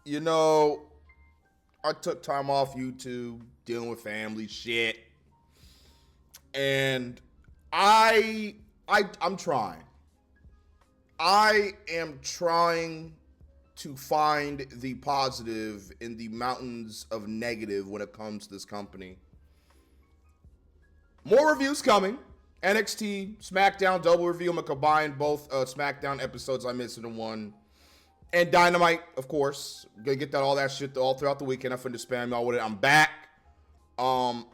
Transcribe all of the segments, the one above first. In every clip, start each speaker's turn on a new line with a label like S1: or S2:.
S1: You know, I took time off YouTube dealing with family shit. And I'm trying. I am trying to find the positive in the mountains of negative when it comes to this company. More reviews coming. NXT, SmackDown, double review. I'm going to combine both SmackDown episodes I missed into one. And Dynamite, of course. Gonna get all that shit all throughout the weekend. I finished spam y'all with it. I'm back.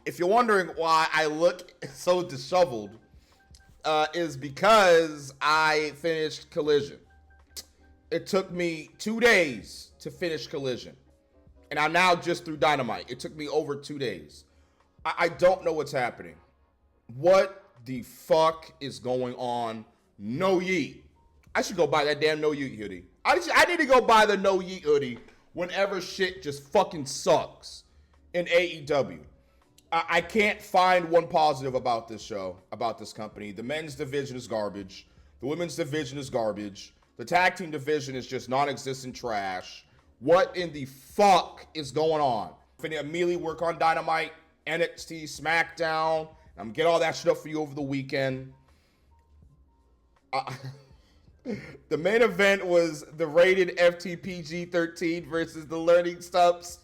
S1: If you're wondering why I look so disheveled, is because I finished Collision. It took me 2 days to finish Collision. And I'm now just through Dynamite. It took me over 2 days. I don't know what's happening. What the fuck is going on? No Yeet. I should go buy that damn No Yeet hoodie. I need to go buy the No Yeet hoodie whenever shit just fucking sucks in AEW. I can't find one positive about this show, about this company. The men's division is garbage. The women's division is garbage. The tag team division is just non-existent trash. What in the fuck is going on? I'm finna immediately work on Dynamite, NXT, SmackDown. I'm gonna get all that shit up for you over the weekend. The main event was the rated FTPG-13 versus the Learning Stumps.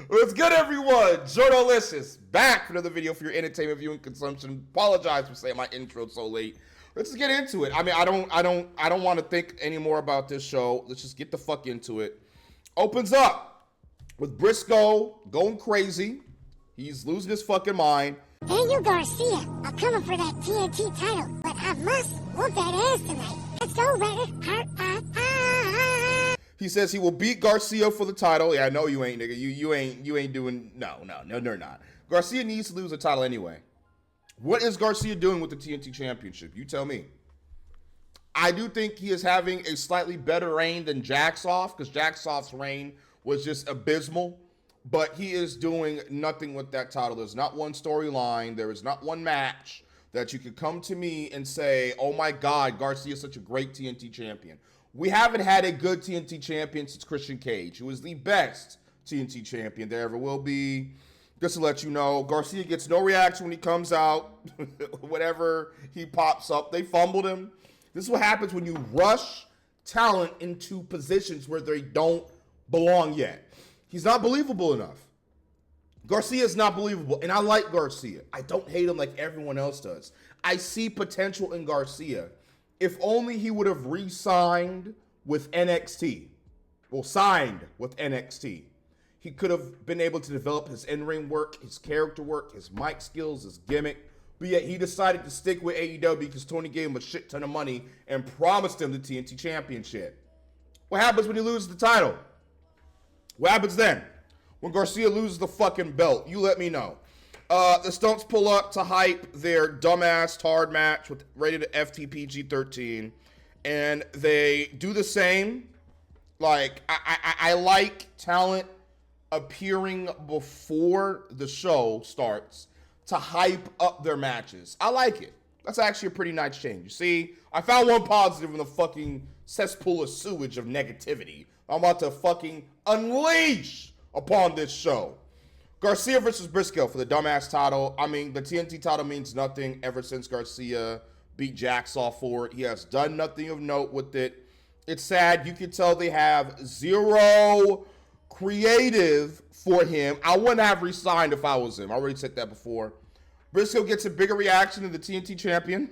S1: What's good, everyone? Journalicious back for another video for your entertainment viewing consumption. Apologize for saying my intro so late. Let's just get into it. I mean, I don't want to think anymore about this show. Let's just get the fuck into it. Opens up with Briscoe going crazy. He's losing his fucking mind.
S2: Hey, you Garcia, I'm coming for that TNT title, but I must whoop that ass tonight. Let's go, Rabbit.
S1: He says he will beat Garcia for the title. Yeah, I know you ain't, nigga. You ain't doing, no, they're not. Garcia needs to lose the title anyway. What is Garcia doing with the TNT Championship? You tell me. I do think he is having a slightly better reign than Jacksoff, because Jacksoff's reign was just abysmal. But he is doing nothing with that title. There's not one storyline. There is not one match that you could come to me and say, oh my God, Garcia is such a great TNT champion. We haven't had a good TNT champion since Christian Cage, who is the best TNT champion there ever will be. Just to let you know, Garcia gets no reaction when he comes out. Whenever he pops up, they fumbled him. This is what happens when you rush talent into positions where they don't belong yet. He's not believable enough. Garcia is not believable, and I like Garcia. I don't hate him like everyone else does. I see potential in Garcia. If only he would have re-signed with NXT. Well, signed with NXT. He could have been able to develop his in-ring work, his character work, his mic skills, his gimmick. But yet he decided to stick with AEW because Tony gave him a shit ton of money and promised him the TNT Championship. What happens when he loses the title? What happens then? When Garcia loses the fucking belt? You let me know. The Stumps pull up to hype their dumbass hard match with rated FTPG-13. And they do the same. Like, I like talent appearing before the show starts to hype up their matches. I like it. That's actually a pretty nice change. You see, I found one positive in the fucking cesspool of sewage of negativity I'm about to fucking unleash upon this show. Garcia versus Briscoe for the dumbass title. I mean, the TNT title means nothing ever since Garcia beat Jacksaw for it. He has done nothing of note with it. It's sad. You can tell they have zero creative for him. I wouldn't have re-signed if I was him. I already said that before. Briscoe gets a bigger reaction than the TNT champion.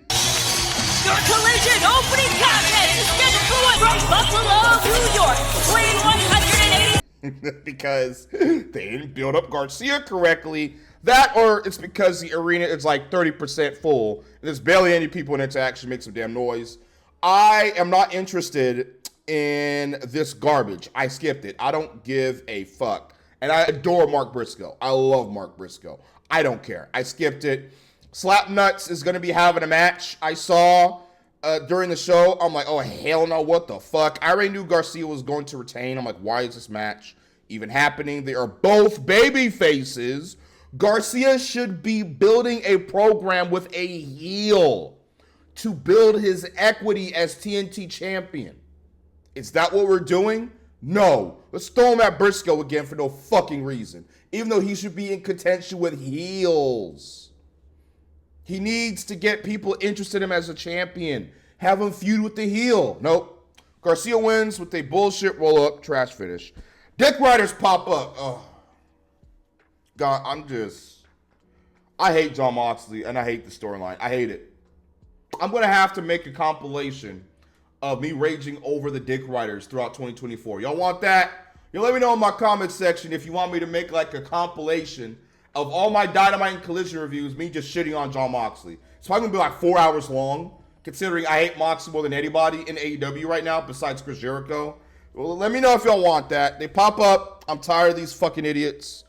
S3: Your Collision opening contest is scheduled for one from Buffalo, New York, weighing 180.
S1: Because they didn't build up Garcia correctly. That, or it's because the arena is like 30% full. And there's barely any people in it to actually make some damn noise. I am not interested in this garbage. I skipped it. I don't give a fuck. And I adore Mark Briscoe. I love Mark Briscoe. I don't care. I skipped it. Slapnuts is going to be having a match. I saw during the show. I'm like, oh, hell no, what the fuck? I already knew Garcia was going to retain. I'm like, why is this match even happening? They are both baby faces. Garcia should be building a program with a heel. to build his equity as TNT champion. Is that what we're doing? No. Let's throw him at Briscoe again for no fucking reason. Even though he should be in contention with heels. He needs to get people interested in him as a champion. Have him feud with the heel. Nope. Garcia wins with a bullshit roll-up trash finish. Dick Riders pop up. Oh. God, I hate Jon Moxley, and I hate the storyline. I hate it. I'm going to have to make a compilation of me raging over the Dick Riders throughout 2024. Y'all want that? You let me know in my comment section if you want me to make like a compilation of all my Dynamite and Collision reviews, me just shitting on Jon Moxley. It's probably going to be like 4 hours long, considering I hate Moxley more than anybody in AEW right now besides Chris Jericho. Well, let me know if y'all want that. They pop up. I'm tired of these fucking idiots.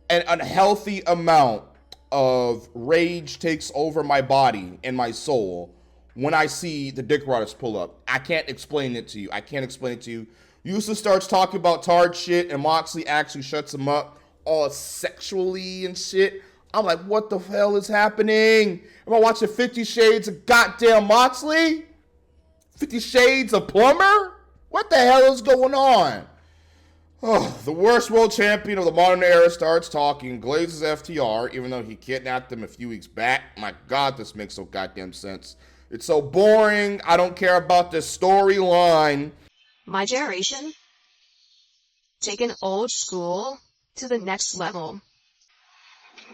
S1: An unhealthy amount of rage takes over my body and my soul when I see the Dick Riders pull up. I can't explain it to you. Yusa starts talking about Tard shit, and Moxley actually shuts him up all sexually and shit. I'm like, what the hell is happening? Am I watching 50 Shades of goddamn Moxley? 50 Shades of Plumber? What the hell is going on? Oh, the worst world champion of the modern era starts talking, glazes FTR, even though he kidnapped them a few weeks back. My God, this makes no goddamn sense. It's so boring. I don't care about this storyline.
S4: My generation, taking old school to the next level.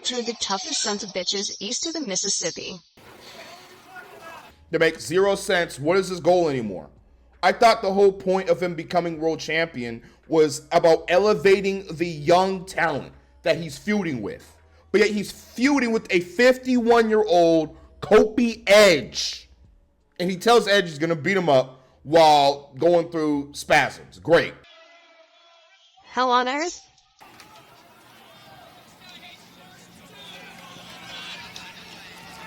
S4: Two of the toughest sons of bitches east of the Mississippi.
S1: That makes zero sense. What is his goal anymore? I thought the whole point of him becoming world champion was about elevating the young talent that he's feuding with. But yet he's feuding with a 51-year-old Kofi Edge. And he tells Edge he's going to beat him up while going through spasms. Great.
S4: Hell on earth?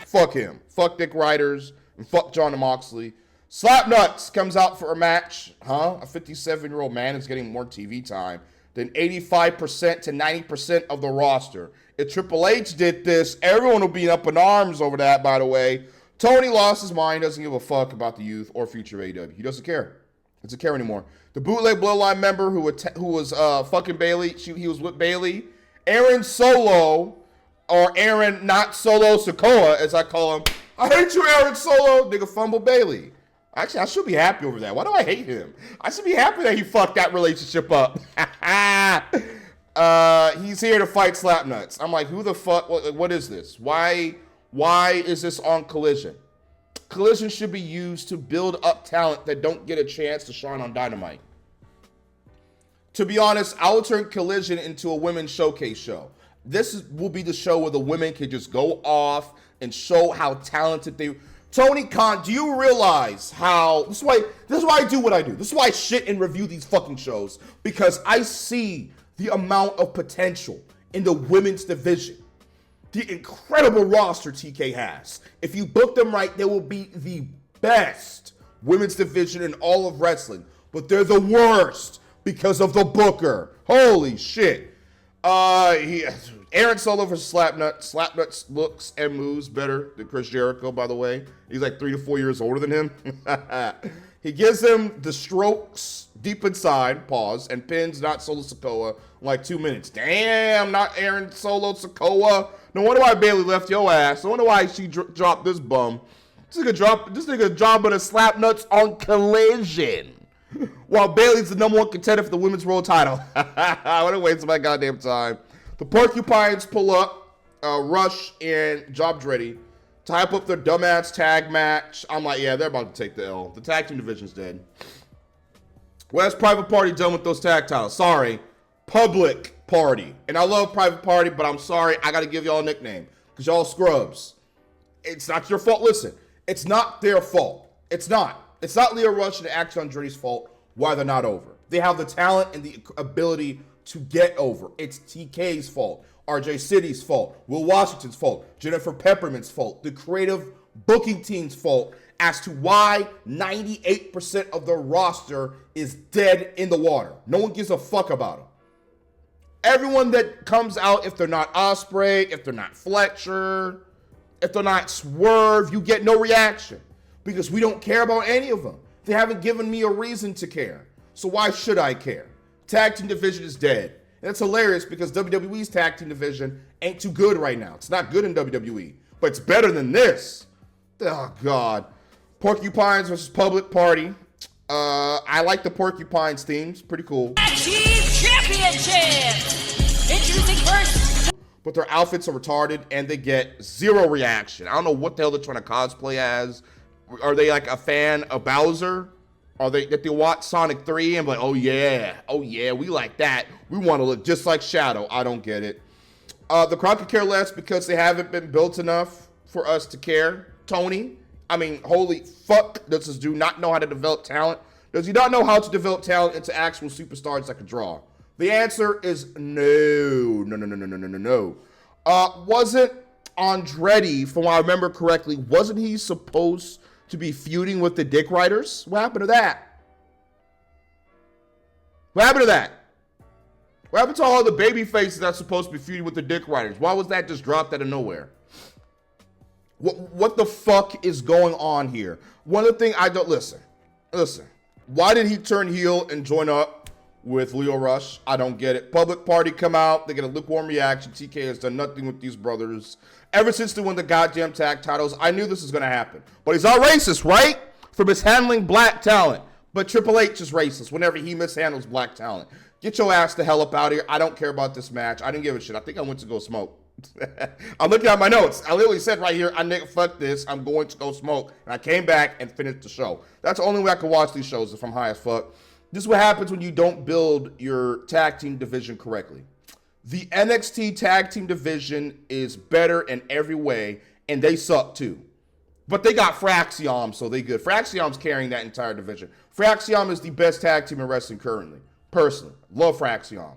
S1: Fuck him. Fuck Dick Riders. And fuck Jon Moxley. Slapnuts comes out for a match. A 57-year-old man is getting more TV time than 85% to 90% of the roster. If Triple H did this, everyone will be up in arms over that, by the way. Tony lost his mind, doesn't give a fuck about the youth or future of AEW. He doesn't care. Doesn't care anymore. The bootleg Bloodline member who was fucking Bailey, he was with Bailey. Aaron Solo, or Aaron not Solo Sokoa, as I call him. I hate you, Aaron Solo. Nigga fumble Bailey. Actually, I should be happy over that. Why do I hate him? I should be happy that he fucked that relationship up. He's here to fight Slapnuts. I'm like, who the fuck? What is this? Why is this on Collision? Collision should be used to build up talent that don't get a chance to shine on Dynamite. To be honest, I will turn Collision into a women's showcase show. Will be the show where the women can just go off and show how talented they. Tony Khan, do you realize how this is why I do what I do. This is why I shit and review these fucking shows, because I see the amount of potential in the women's division. The incredible roster TK has. If you book them right, they will be the best women's division in all of wrestling. But they're the worst because of the booker. Holy shit. Aaron Solo versus Slapnut. Slapnut looks and moves better than Chris Jericho, by the way. He's like 3 to 4 years older than him. He gives him the strokes deep inside, pause, and pins not Solo Sikoa in like 2 minutes. Damn, not Aaron Solo Sikoa. No wonder why Bailey left your ass. No wonder why she dropped this bum. This nigga dropping a Slapnuts on Collision. While Bailey's the #1 contender for the women's world title. I want to waste my goddamn time. The Porcupines pull up, Rush and Jobs Ready to hype up their dumbass tag match. I'm like, yeah, they're about to take the L. The tag team division's dead. Where's Private Party done with those tag titles? Sorry. Public Party. And I love Private Party, but I'm sorry, I got to give y'all a nickname because y'all scrubs. It's not your fault. Listen, it's not their fault. It's not. It's not Leo Rush and Action Andretti's fault why they're not over. They have the talent and the ability to get over. It's TK's fault, RJ City's fault, Will Washington's fault, Jennifer Peppermint's fault, the creative booking team's fault as to why 98% of the roster is dead in the water. No one gives a fuck about them. Everyone that comes out, if they're not Ospreay, if they're not Fletcher, if they're not Swerve, you get no reaction. because we don't care about any of them. They haven't given me a reason to care. So why should I care? Tag team division is dead. And it's hilarious because WWE's tag team division ain't too good right now. It's not good in WWE, but it's better than this. Oh, God. Porcupines versus Public Party. I like the Porcupines themes. Pretty cool.
S3: Team Championship! Introducing first.
S1: But their outfits are retarded and they get zero reaction. I don't know what the hell they're trying to cosplay as. Are they like a fan of Bowser? Are they that they watch Sonic 3 and be like, oh yeah, we like that. We want to look just like Shadow. I don't get it. The crowd could care less because they haven't been built enough for us to care. Tony, I mean, holy fuck, does this dude not know how to develop talent? Does he not know how to develop talent into actual superstars that can draw? The answer is no. Wasn't Andretti, from what I remember correctly, wasn't he supposed to be feuding with the Dick Riders? What happened to that? What happened to that? What happened to all the baby faces that's supposed to be feuding with the Dick Riders? Why was that just dropped out of nowhere? What the fuck is going on here? One of the things I don't listen. Why did he turn heel and join up with Leo Rush? I don't get it. Public Party come out. They get a lukewarm reaction. TK has done nothing with these brothers. Ever since they won the goddamn tag titles, I knew this was going to happen. But he's not racist, right? For mishandling black talent. But Triple H is racist whenever he mishandles black talent. Get your ass the hell up out of here. I don't care about this match. I didn't give a shit. I think I went to go smoke. I'm looking at my notes. I literally said right here, fuck this. I'm going to go smoke. And I came back and finished the show. That's the only way I can watch these shows if I'm high as fuck. This is what happens when you don't build your tag team division correctly. The NXT tag team division is better in every way, and they suck too. But they got Fraxiom, so they good. Fraxiom's carrying that entire division. Fraxiom is the best tag team in wrestling currently. Personally, love Fraxiom.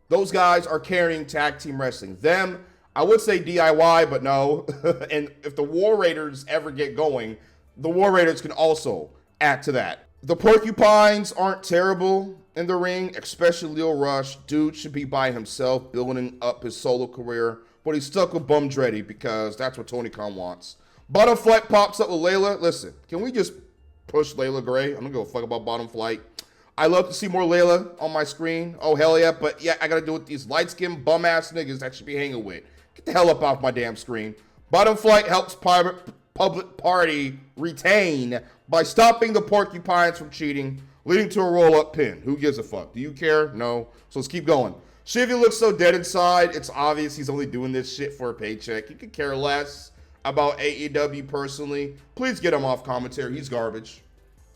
S1: Those guys are carrying tag team wrestling. Them, I would say DIY, but no. And if the War Raiders ever get going, the War Raiders can also add to that. The Porcupines aren't terrible in the ring, especially Leo Rush. Dude should be by himself, building up his solo career. But he's stuck with Bum Dreddy because that's what Tony Khan wants. Bottom Flight pops up with Layla. Listen, can we just push Layla Gray? I'm going to go fuck about Bottom Flight. I love to see more Layla on my screen. Oh, hell yeah. But yeah, I got to do it with these light-skinned bum-ass niggas that should be hanging with. Get the hell up off my damn screen. Bottom Flight helps Public Party retain by stopping the Porcupines from cheating, leading to a roll-up pin. Who gives a fuck? Do you care? No. So let's keep going. Shivy looks so dead inside. It's obvious he's only doing this shit for a paycheck. He could care less about AEW personally. Please get him off commentary. He's garbage.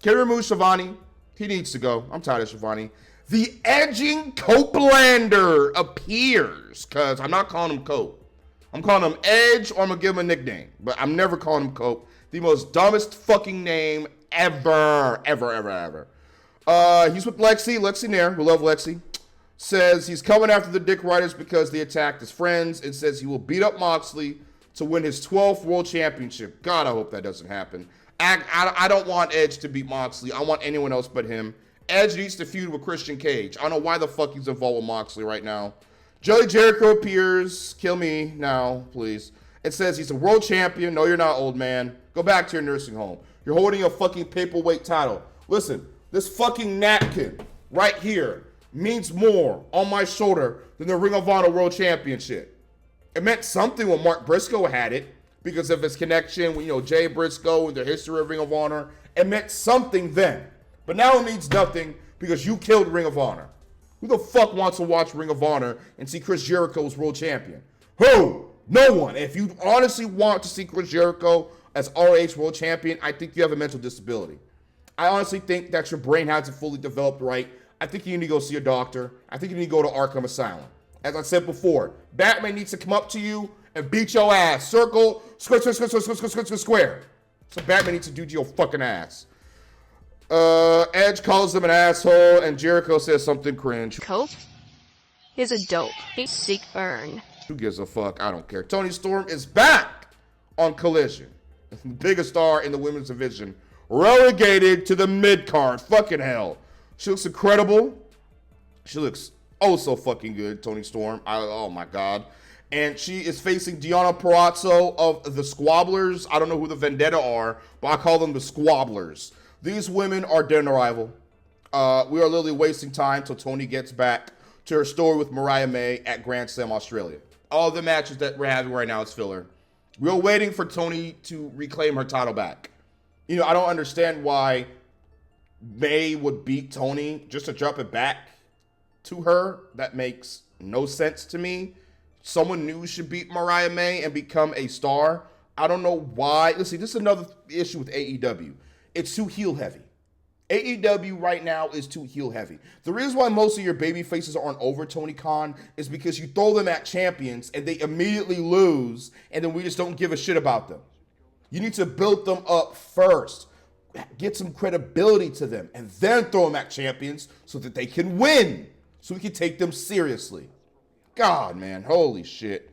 S1: Can we remove Shivani? He needs to go. I'm tired of Shivani. The edging Copelander appears, because I'm not calling him Cope. I'm calling him Edge, or I'm going to give him a nickname. But I'm never calling him Cope. The most dumbest fucking name ever. He's with Lexi. Lexi Nair. We love Lexi. Says he's coming after the Dick Riders because they attacked his friends. And says he will beat up Moxley to win his 12th World Championship. God, I hope that doesn't happen. I don't want Edge to beat Moxley. I want anyone else but him. Edge needs to feud with Christian Cage. I don't know why the fuck he's involved with Moxley right now. Jelly Jericho appears. Kill me now, please. It says he's a world champion. No, you're not, old man. Go back to your nursing home. You're holding a fucking paperweight title. Listen, this fucking napkin right here means more on my shoulder than the Ring of Honor World Championship. It meant something when Mark Briscoe had it, because of his connection with, Jay Briscoe and the history of Ring of Honor. It meant something then. But now it means nothing because you killed Ring of Honor. Who the fuck wants to watch Ring of Honor and see Chris Jericho's world champion? Who? No one. If you honestly want to see Chris Jericho as ROH world champion, I think you have a mental disability. I honestly think that your brain hasn't fully developed right. I think you need to go see a doctor. I think you need to go to Arkham Asylum. As I said before, Batman needs to come up to you and beat your ass. Circle, square. So Batman needs to do to your fucking ass. Edge calls him an asshole, and Jericho says something cringe.
S4: Cope is a dope. He's sick burn.
S1: Who gives a fuck? I don't care. Toni Storm is back on Collision. The biggest star in the women's division. Relegated to the mid-card. Fucking hell. She looks incredible. She looks oh so fucking good, Toni Storm. Oh my God. And she is facing Deonna Purrazzo of the Squabblers. I don't know who the Vendetta are, but I call them the Squabblers. These women are dead on arrival. We are literally wasting time till Toni gets back to her story with Mariah May at Grand Slam Australia. All the matches that we're having right now is filler. We're waiting for Toni to reclaim her title back. You know, I don't understand why May would beat Toni just to drop it back to her. That makes no sense to me. Someone new should beat Mariah May and become a star. I don't know why. Listen, this is another issue with AEW. It's too heel heavy. AEW right now is too heel heavy. The reason why most of your baby faces aren't over Tony Khan is because you throw them at champions and they immediately lose, and then we just don't give a shit about them. You need to build them up first. Get some credibility to them, and then throw them at champions so that they can win. So we can take them seriously. God, man. Holy shit.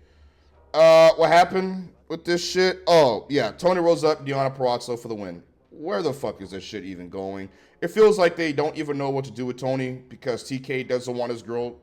S1: What happened with this shit? Oh, yeah. Toni rolls up Deonna Purrazzo for the win. Where the fuck is this shit even going? It feels like they don't even know what to do with Toni because TK doesn't want his girl,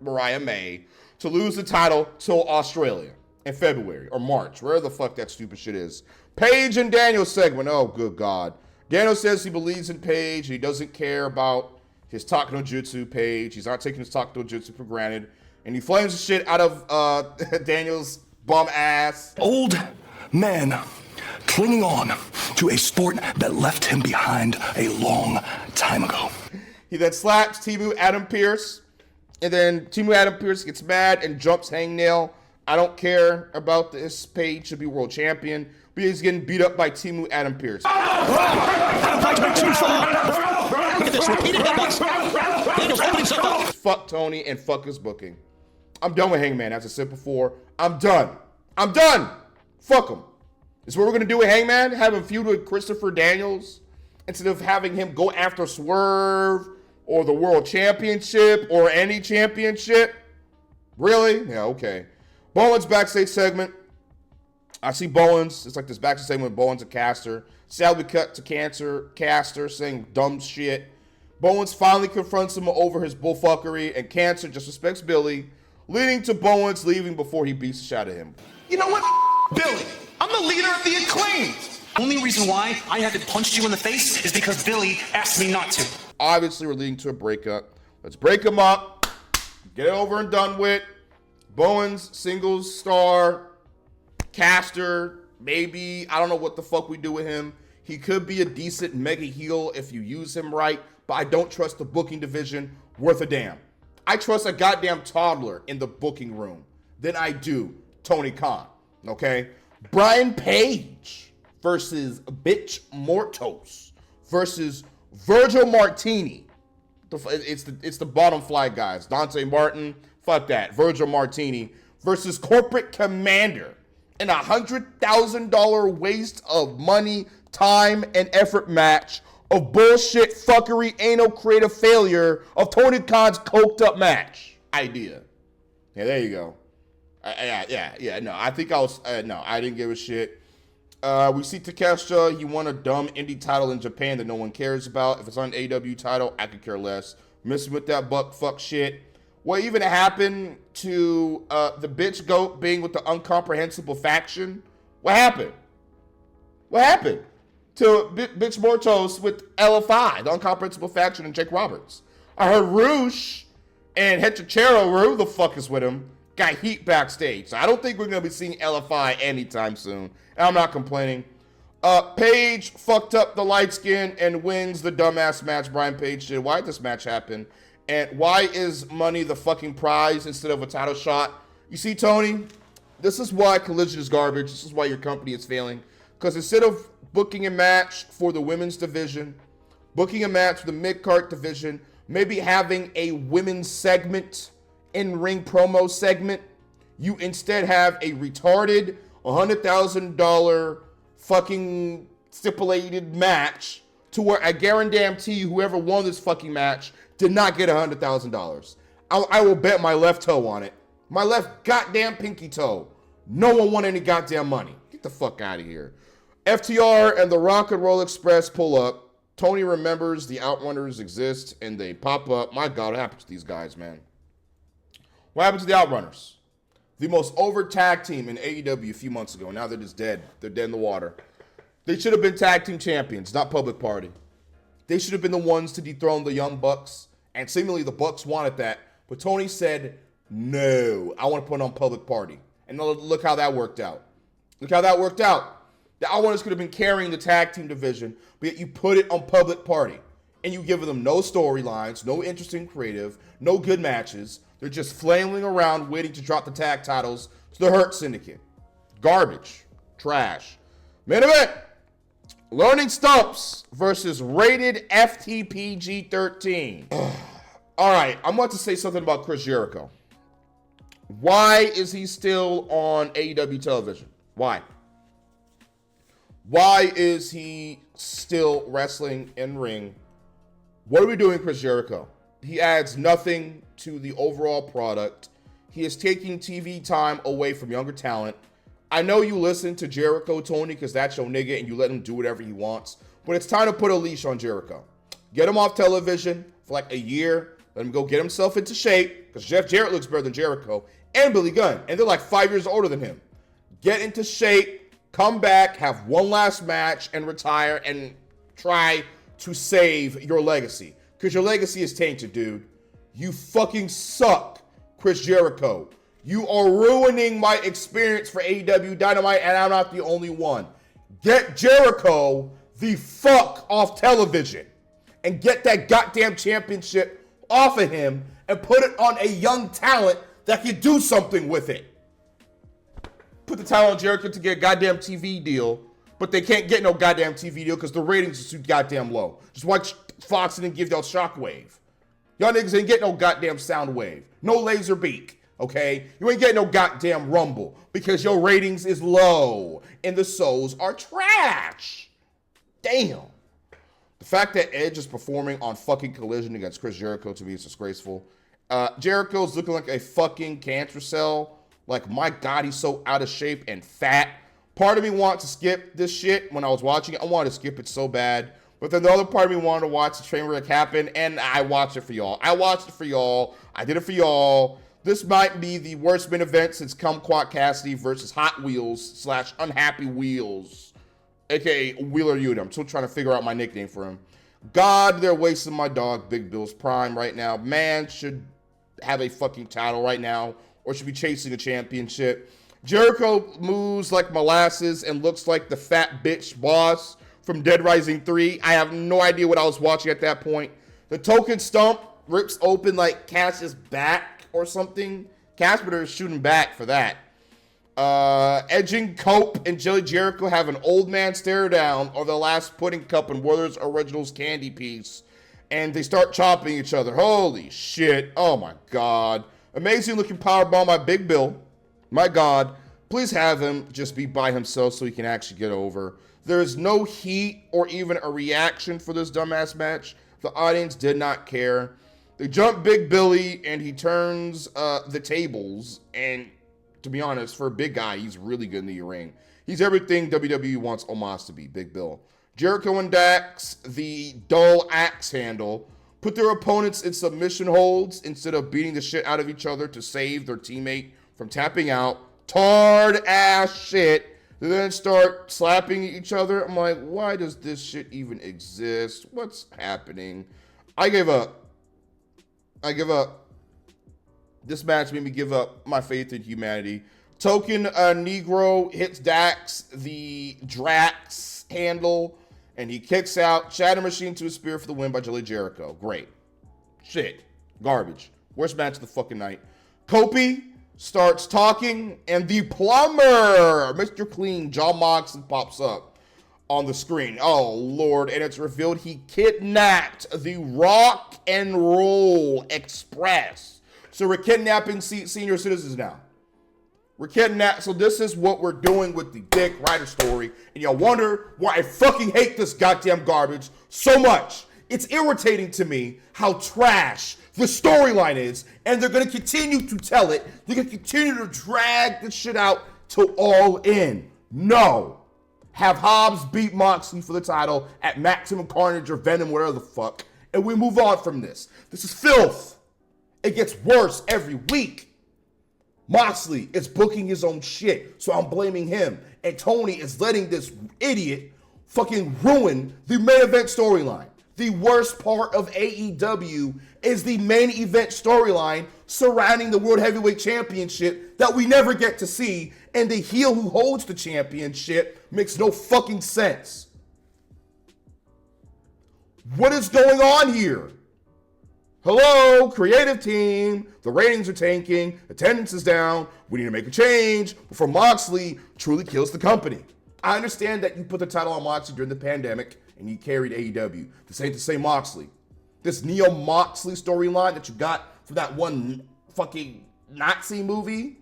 S1: Mariah May, to lose the title till Australia in February or March. Where the fuck that stupid shit is. Paige and Daniel segment. Oh, good God. Daniel says he believes in Paige. He doesn't care about his Taka no Jutsu Paige. He's not taking his Taka no Jutsu for granted. And he flames the shit out of Daniel's bum ass.
S5: Old man clinging on to a sport that left him behind a long time ago.
S1: He then slaps Timu Adam Pearce. And then Timu Adam Pearce gets mad and jumps Hangnail. I don't care about this. Paige should be world champion. But he's getting beat up by Timu Adam Pearce.
S5: Look at this, repeated headbutts. Daniel's opening himself up.
S1: Fuck Tony and fuck his booking. I'm done with Hangman. As I said before, I'm done. I'm done. Fuck him. Is what we're going to do with Hangman? Have him feud with Christopher Daniels instead of having him go after Swerve or the World Championship or any championship? Really? Yeah, okay. Bowens backstage segment. I see Bowens. It's like this backstage segment with Bowens and Caster. Sadly cut to Caster saying dumb shit. Bowens finally confronts him over his bullfuckery, and Caster just respects Billy, leading to Bowens leaving before he beats the shit out of him.
S6: You know what, Billy? I'm the leader of the Acclaimed. Only reason why I haven't punched you in the face is because Billy asked me not to.
S1: Obviously, we're leading to a breakup. Let's break them up. Get it over and done with. Bowens, singles star. Caster, maybe. I don't know what the fuck we do with him. He could be a decent mega heel if you use him right, but I don't trust the booking division worth a damn. I trust a goddamn toddler in the booking room than I do Tony Khan, okay? Brian Page versus Bitch Mortos versus Virgil Martini. It's the bottom fly guys. Dante Martin, fuck that. Virgil Martini versus Corporate Commander in a $100,000 waste of money, time, and effort match of bullshit, fuckery, ain't no creative failure of Tony Khan's coked up match idea. Yeah, there you go. No, I think I was, no, I didn't give a shit. We see Takeshita, he won a dumb indie title in Japan that no one cares about. If it's on an AEW title, I could care less. Messing with that buck fuck shit. What even happened to the bitch goat being with the uncomprehensible faction? What happened? What happened to Bitch Mortos with LFI, the uncomprehensible faction, and Jake Roberts? I heard Roosh and Hechicero, who the fuck is with him, got heat backstage. So I don't think we're going to be seeing LFI anytime soon. And I'm not complaining. Paige fucked up the light skin and wins the dumbass match Brian Page did. Why did this match happen? And why is money the fucking prize instead of a title shot? You see, Tony, this is why Collision is garbage. This is why your company is failing. Because instead of booking a match for the women's division, booking a match for the mid-card division, maybe having a women's segment, in-ring promo segment, you instead have a retarded $100,000 fucking stipulated match to where I guarantee you whoever won this fucking match did not get $100,000. I will bet my left toe on it. My left goddamn pinky toe. No one won any goddamn money. Get the fuck out of here. FTR and the Rock and Roll Express pull up. Tony remembers the Outrunners exist and they pop up. My God, what happened to these guys, man? What happened to the Outrunners? The most over tag team in AEW a few months ago. Now they're just dead. They're dead in the water. They should have been tag team champions, not Public Party. They should have been the ones to dethrone the Young Bucks. And seemingly the Bucks wanted that. But Tony said, no, I want to put on Public Party. And look how that worked out. Look how that worked out. The Outlaws could have been carrying the tag team division, but yet you put it on Public Party. And you give them no storylines, no interesting creative, no good matches. They're just flailing around waiting to drop the tag titles to the Hurt Syndicate. Garbage. Trash. Main event. Learning Stumps versus Rated FTPG 13. All right, I'm about to say something about Chris Jericho. Why is he still on AEW television? Why? Why is he still wrestling in ring? What are we doing, Chris Jericho? He adds nothing to the overall product. He is taking TV time away from younger talent. I know you listen to Jericho, Tony, because that's your nigga and you let him do whatever he wants. But it's time to put a leash on Jericho. Get him off television for like a year. Let him go get himself into shape, because Jeff Jarrett looks better than Jericho and Billy Gunn. And they're like 5 years older than him. Get into shape, come back, have one last match, and retire and try to save your legacy. Because your legacy is tainted, dude. You fucking suck, Chris Jericho. You are ruining my experience for AEW Dynamite, and I'm not the only one. Get Jericho the fuck off television and get that goddamn championship off of him and put it on a young talent that can do something with it. Put the title on Jericho to get a goddamn TV deal, but they can't get no goddamn TV deal because the ratings are too goddamn low. Just watch Fox didn't give y'all Shockwave. Y'all niggas ain't get no goddamn Soundwave. No Laserbeak. Okay? You ain't getting no goddamn Rumble because your ratings is low and the shows are trash. Damn. The fact that Edge is performing on fucking Collision against Chris Jericho, to me, is disgraceful. Jericho's looking like a fucking cancer cell. Like, my God, he's so out of shape and fat. Part of me wants to skip this shit. When I was watching it, I wanted to skip it so bad. But then the other part of me wanted to watch the train wreck happen, and I watched it for y'all. I watched it for y'all. I did it for y'all. This might be the worst main event since Kumquat Cassidy versus Hot Wheels / Unhappy Wheels, aka Wheeler Yuta. I'm still trying to figure out my nickname for him. God, they're wasting my dog, Big Bill's Prime, right now. Man should have a fucking title right now, or should be chasing a championship. Jericho moves like molasses and looks like the fat bitch boss from Dead Rising 3. I have no idea what I was watching at that point. The token stump rips open like Cass's back or something. Casper is shooting back for that. Edging Cope and Jelly Jericho have an old man stare down or the last pudding cup in Werther's Originals candy piece. And they start chopping each other. Holy shit. Oh my God. Amazing looking powerbomb by Big Bill. My God. Please have him just be by himself so he can actually get over. There is no heat or even a reaction for this dumbass match. The audience did not care. They jump Big Billy, and he turns the tables. And to be honest, for a big guy, he's really good in the ring. He's everything WWE wants Omos to be, Big Bill. Jericho and Dax, the dull axe handle, put their opponents in submission holds instead of beating the shit out of each other to save their teammate from tapping out. Tarred ass shit. They then start slapping each other. I'm like, why does this shit even exist? What's happening? I give up. This match made me give up my faith in humanity. Token Negro hits Dax, the Drax handle, and he kicks out. Shatter Machine to a spear for the win by Jelly Jericho. Great. Shit. Garbage. Worst match of the fucking night. Kopi starts talking, and the plumber, Mr. Clean, John Moxley, pops up on the screen. Oh, Lord. And it's revealed he kidnapped the Rock and Roll Express. So we're kidnapping senior citizens now. We're kidnapped. So this is what we're doing with the Dick Ryder story. And y'all wonder why I fucking hate this goddamn garbage so much. It's irritating to me how trash the storyline is. And they're going to continue to tell it. They're going to continue to drag this shit out till All In. No. Have Hobbs beat Moxley for the title at Maximum Carnage or Venom, whatever the fuck. And we move on from this. This is filth. It gets worse every week. Moxley is booking his own shit, so I'm blaming him. And Tony is letting this idiot fucking ruin the main event storyline. The worst part of AEW is the main event storyline surrounding the World Heavyweight Championship that we never get to see, and the heel who holds the championship makes no fucking sense. What is going on here? Hello, creative team. The ratings are tanking. Attendance is down. We need to make a change before Moxley truly kills the company. I understand that you put the title on Moxley during the pandemic and you carried AEW. This ain't the same Moxley. This Neo Moxley storyline that you got for that one fucking Nazi movie,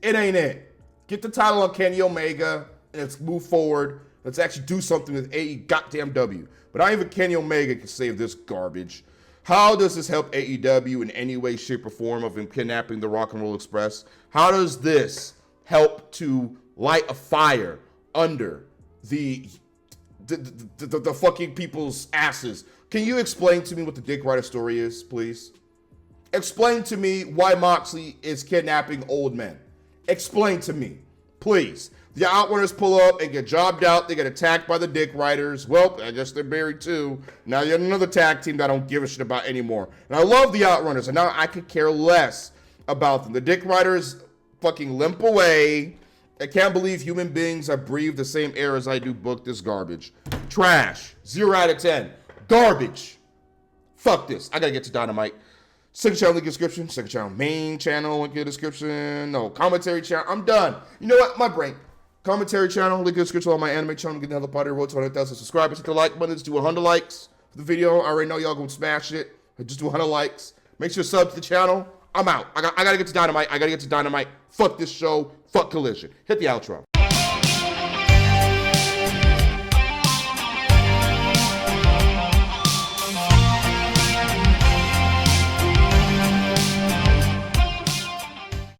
S1: it ain't it. Get the title on Kenny Omega and let's move forward. Let's actually do something with AEW. But not even Kenny Omega can save this garbage. How does this help AEW in any way, shape, or form of him kidnapping the Rock and Roll Express? How does this help to light a fire under the fucking people's asses? Can you explain to me what the Dick Ryder story is, please? Explain to me why Moxley is kidnapping old men. Explain to me, please. The Outrunners pull up and get jobbed out. They get attacked by the Dick Riders. Well, I guess they're buried too. Now you're another tag team that I don't give a shit about anymore. And I love the Outrunners, and now I could care less about them. The Dick Riders fucking limp away. I can't believe human beings have breathed the same air as I do. Book this garbage. Trash. 0 out of 10. Garbage. Fuck this. I gotta get to Dynamite. Second channel link in the description. Second channel main channel link in the description. No, commentary channel. I'm done. You know what? My brain. Commentary channel, link in the description on my anime channel. Get another party road to 100,000 subscribers. Hit the like button. Let's do 100 likes for the video. I already know y'all gonna smash it. Just do 100 likes. Make sure to sub to the channel. I'm out. I gotta get to Dynamite. Fuck this show. Fuck Collision. Hit the outro.